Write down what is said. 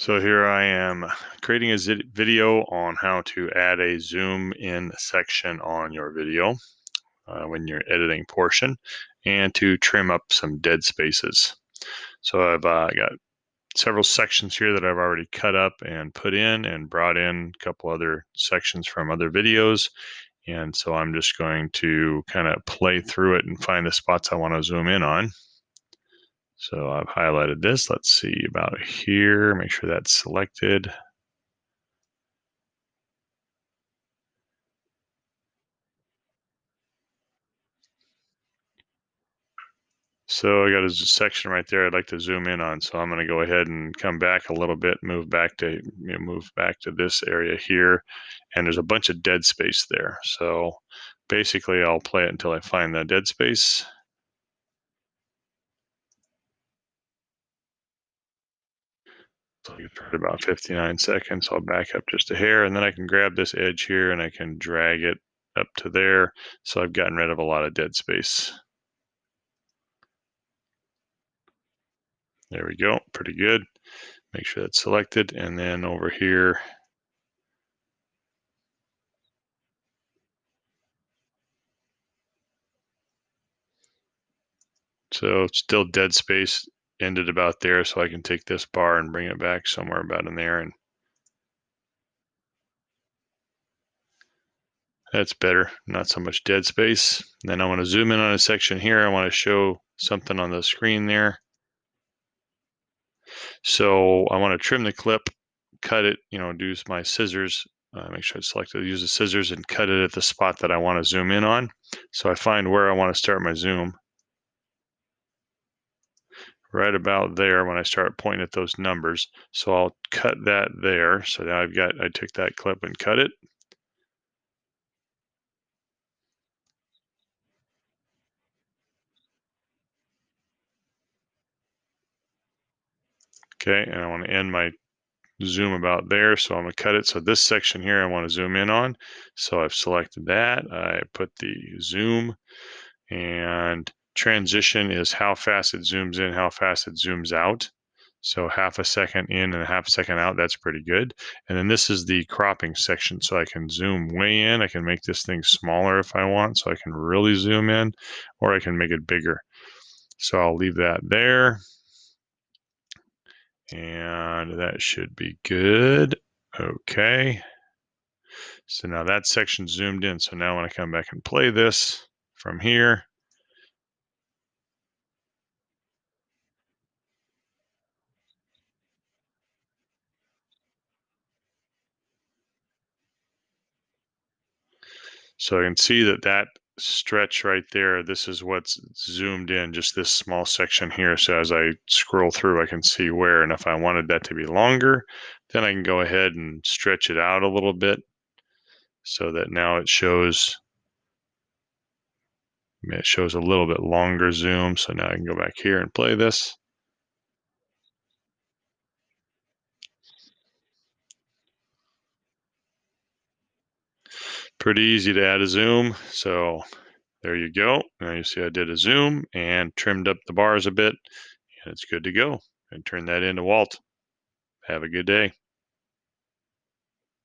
So here I am creating a video on how to add a zoom in section on your video when you're editing portion and to trim up some dead spaces. So I've got several sections here that I've already cut up and put in and brought in a couple other sections from other videos. And so I'm just going to kind of play through it and find the spots I want to zoom in on. So I've highlighted this. Let's see about here, make sure that's selected. So I got a section right there I'd like to zoom in on. So I'm going to go ahead and come back a little bit, move back to this area here, and there's a bunch of dead space there. So basically I'll play it until I find that dead space. So you tried about 59 seconds. I'll back up just a hair, and then I can grab this edge here and I can drag it up to there. So I've gotten rid of a lot of dead space. There we go, pretty good. Make sure that's selected, and then over here, so still dead space ended about there, so I can take this bar and bring it back somewhere about in there, and that's better, not so much dead space. And then I want to zoom in on a section here. I want to show something on the screen there. So I want to trim the clip, cut it, use my scissors, make sure it's selected, use the scissors and cut it at the spot that I want to zoom in on. So I find where I want to start my zoom. Right about there when I start pointing at those numbers. So I'll cut that there. So now I took that clip and cut it. Okay, and I want to end my zoom about there. So I'm going to cut it. So this section here I want to zoom in on. So I've selected that. I put the zoom, and transition is how fast it zooms in, how fast it zooms out. So half a second in and a half a second out, that's pretty good. And then this is the cropping section. So I can zoom way in. I can make this thing smaller if I want, so I can really zoom in, or I can make it bigger. So I'll leave that there. And that should be good. Okay. So now that section zoomed in. So now when I come back and play this from here, so I can see that stretch right there, this is what's zoomed in, just this small section here. So as I scroll through, I can see where, and if I wanted that to be longer, then I can go ahead and stretch it out a little bit so that now it shows a little bit longer zoom. So now I can go back here and play this. Pretty easy to add a zoom. So there you go. Now you see I did a zoom and trimmed up the bars a bit, and it's good to go. And turn that into Walt. Have a good day.